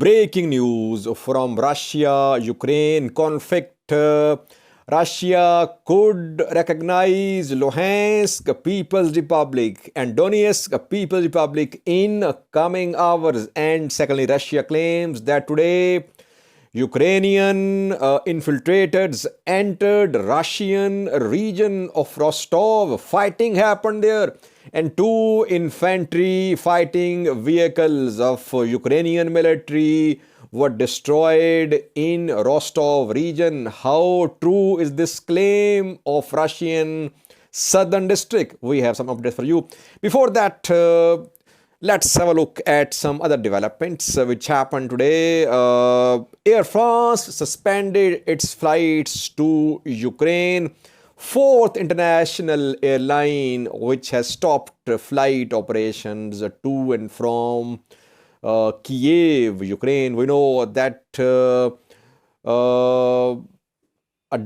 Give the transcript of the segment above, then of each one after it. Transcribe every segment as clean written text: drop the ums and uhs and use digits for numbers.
breaking news from Russia-Ukraine conflict. Russia could recognize Luhansk People's Republic and Donetsk People's Republic in coming hours. And secondly, Russia claims that today Ukrainian infiltrators entered Russian region of Rostov. Fighting happened there, and two infantry fighting vehicles of Ukrainian military were destroyed in Rostov region. How true is this claim of Russian southern district? We have some updates for you. Before that, let's have a look at some other developments which happened today. Air France suspended its flights to Ukraine. Fourth international airline which has stopped flight operations to and from Kiev, Ukraine. We know that a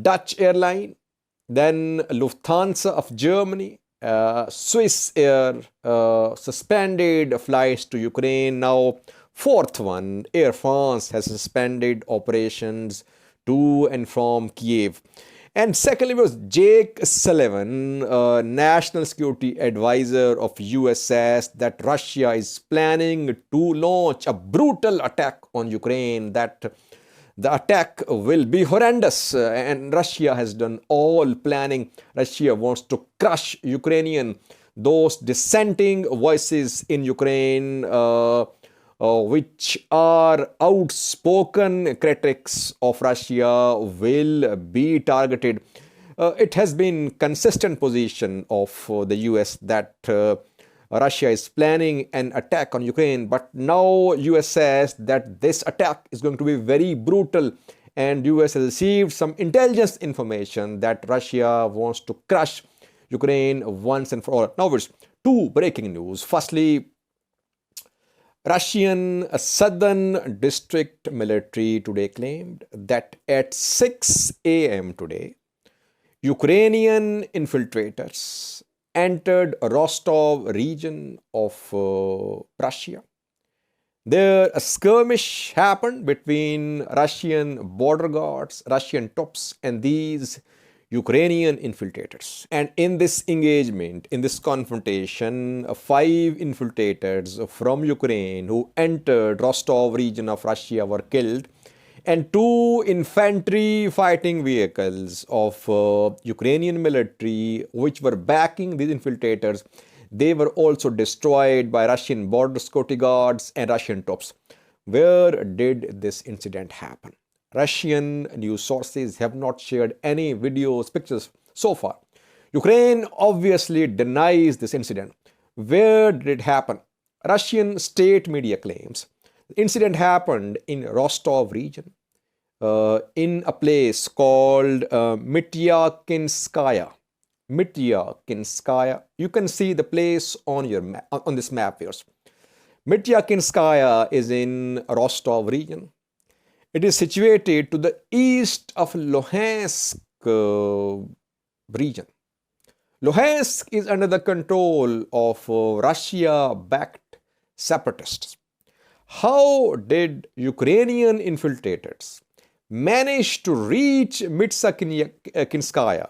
Dutch airline, then Lufthansa of Germany, Swiss Air suspended flights to Ukraine. Now, fourth one, Air France has suspended operations to and from Kiev. And secondly was Jake Sullivan, National Security Advisor of USS, that Russia is planning to launch a brutal attack on Ukraine, that the attack will be horrendous, and Russia has done all planning. Russia wants to crush Ukrainian. Those dissenting voices in Ukraine, which are outspoken critics of Russia, will be targeted. It has been consistent position of the US that Russia is planning an attack on Ukraine, but now US says that this attack is going to be very brutal, and US has received some intelligence information that Russia wants to crush Ukraine once and for all. Now there's two breaking news. Firstly, Russian Southern District military today claimed that at 6 a.m. today, Ukrainian infiltrators entered Rostov region of Russia. There a skirmish happened between Russian border guards, Russian troops, and these Ukrainian infiltrators. And in this engagement, in this confrontation, 5 infiltrators from Ukraine who entered Rostov region of Russia were killed, and 2 infantry fighting vehicles of Ukrainian military which were backing these infiltrators, they were also destroyed by Russian border security guards and Russian troops. Where did this incident happen? Russian news sources have not shared any videos, pictures so far. Ukraine obviously denies this incident. Where did it happen? Russian state media claims the incident happened in Rostov region, in a place called Mityakinskaya. Mityakinskaya. You can see the place on your map, on this map here. Mityakinskaya is in Rostov region. It is situated to the east of Luhansk region. Luhansk is under the control of Russia-backed separatists. How did Ukrainian infiltrators manage to reach Mityakinskaya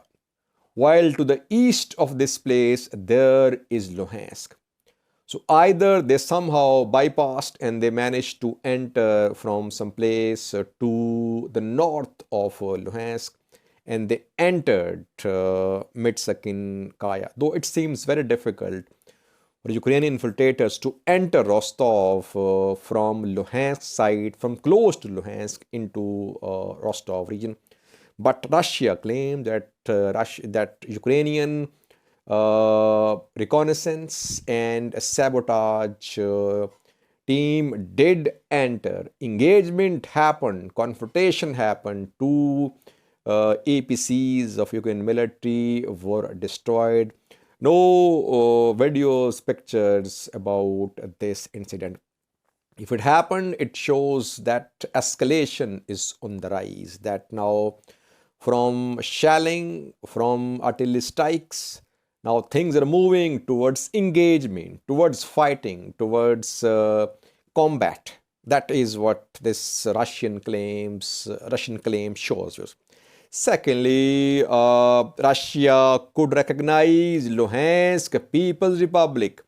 while to the east of this place there is Luhansk? So either they somehow bypassed and they managed to enter from some place to the north of Luhansk, and they entered Mityakinskaya. Though it seems very difficult for Ukrainian infiltrators to enter Rostov from Luhansk side, from close to Luhansk into Rostov region. But Russia claimed that that Ukrainian reconnaissance and sabotage team did enter. Engagement happened, confrontation happened. 2 APCs of Ukrainian military were destroyed. No videos, pictures about this incident. If it happened, it shows that escalation is on the rise, that now from shelling, from artillery strikes, now things are moving towards engagement, towards fighting, towards combat That is what this Russian claim shows us. Secondly, Russia could recognize Luhansk People's Republic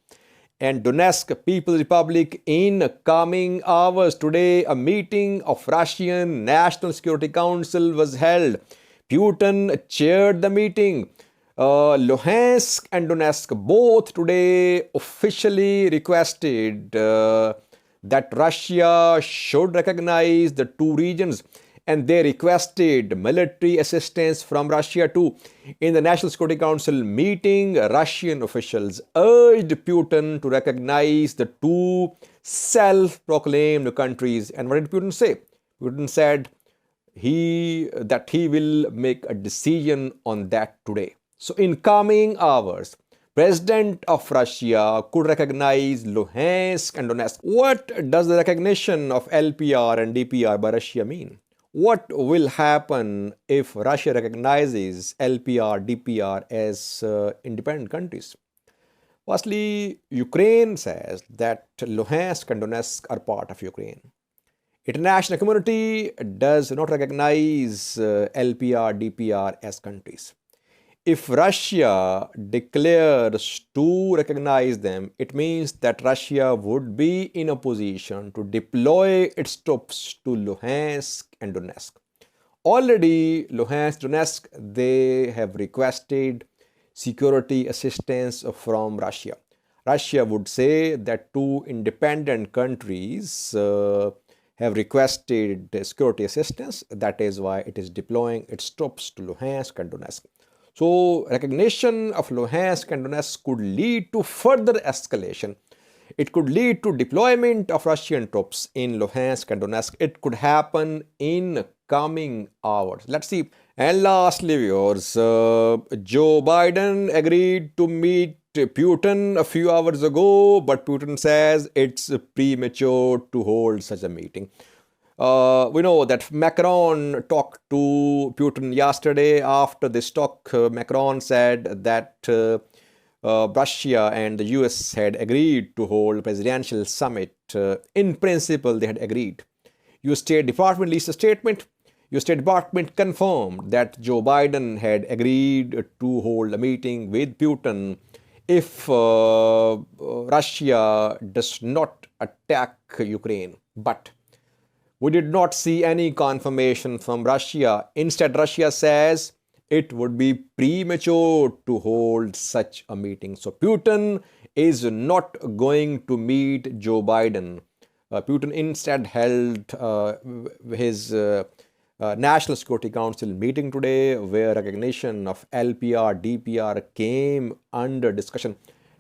and Donetsk People's Republic in coming hours. Today, a meeting of Russian National Security Council was held. Putin chaired the meeting. Luhansk and Donetsk both today officially requested that Russia should recognize the two regions, and they requested military assistance from Russia too. In the National Security Council meeting, Russian officials urged Putin to recognize the two self-proclaimed countries. And what did Putin say? Putin said that he will make a decision on that today. So in coming hours, President of Russia could recognize Luhansk and Donetsk. What does the recognition of LPR and DPR by Russia mean? What will happen if Russia recognizes LPR, DPR as independent countries? Firstly, Ukraine says that Luhansk and Donetsk are part of Ukraine. International community does not recognize LPR, DPR as countries. If Russia declares to recognize them, it means that Russia would be in a position to deploy its troops to Luhansk and Donetsk. Already, Luhansk, Donetsk, they have requested security assistance from Russia. Russia would say that two independent countries have requested security assistance. That is why it is deploying its troops to Luhansk and Donetsk. So, recognition of Luhansk and Donetsk could lead to further escalation. It could lead to deployment of Russian troops in Luhansk and Donetsk. It could happen in coming hours. Let's see. And lastly, viewers, Joe Biden agreed to meet Putin a few hours ago, but Putin says it's premature to hold such a meeting. We know that Macron talked to Putin yesterday. After this talk, Macron said that Russia and the US had agreed to hold a presidential summit. In principle, they had agreed. US State Department released a statement. US State Department confirmed that Joe Biden had agreed to hold a meeting with Putin if Russia does not attack Ukraine. But we did not see any confirmation from Russia. Instead, Russia says it would be premature to hold such a meeting. So Putin is not going to meet Joe Biden. Putin instead held his National Security Council meeting today, where recognition of LPR, DPR came under discussion.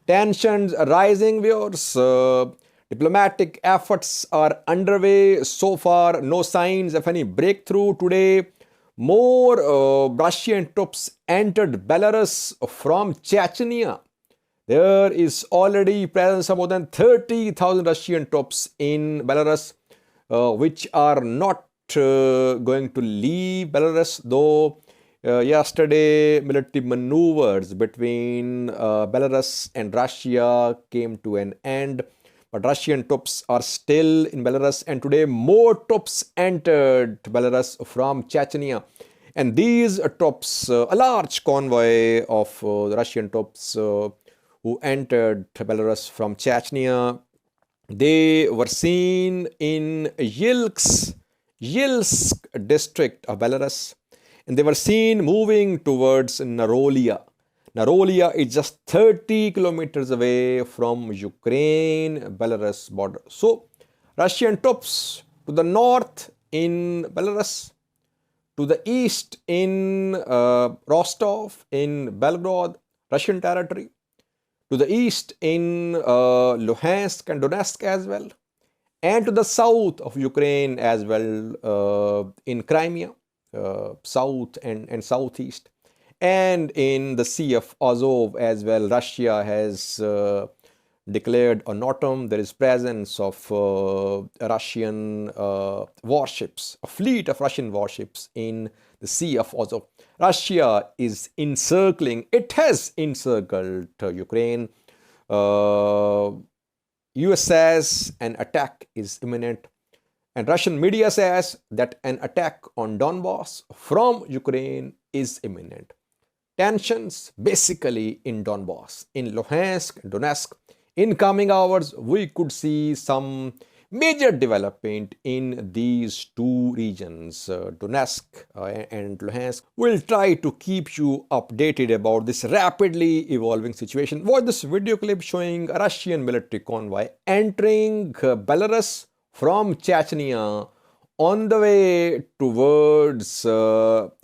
Tensions rising, viewers. Diplomatic efforts are underway. So far, no signs of any breakthrough today. More Russian troops entered Belarus from Chechnya. There is already presence of more than 30,000 Russian troops in Belarus, which are not going to leave Belarus, though yesterday military maneuvers between Belarus and Russia came to an end. But Russian troops are still in Belarus, and today more troops entered Belarus from Chechnya. And these troops, a large convoy of Russian troops who entered Belarus from Chechnya, they were seen in Yilsk district of Belarus, and they were seen moving towards Narolia. Narolia is just 30 kilometers away from Ukraine-Belarus border. So, Russian troops to the north in Belarus, to the east in Rostov, in Belgorod, Russian territory, to the east in Luhansk and Donetsk as well, and to the south of Ukraine as well, in Crimea, south and southeast. And in the Sea of Azov as well, Russia has declared an autumn. There is presence of Russian warships, a fleet of Russian warships in the Sea of Azov. Russia is encircling, it has encircled Ukraine. US says an attack is imminent. And Russian media says that an attack on Donbass from Ukraine is imminent. Tensions basically in Donbass, in Luhansk, Donetsk. In coming hours, we could see some major development in these two regions, Donetsk and Luhansk. We'll try to keep you updated about this rapidly evolving situation. Watch this video clip showing a Russian military convoy entering Belarus from Chechnya on the way towards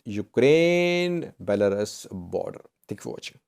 Ukraine-Belarus border. Thank you for watching.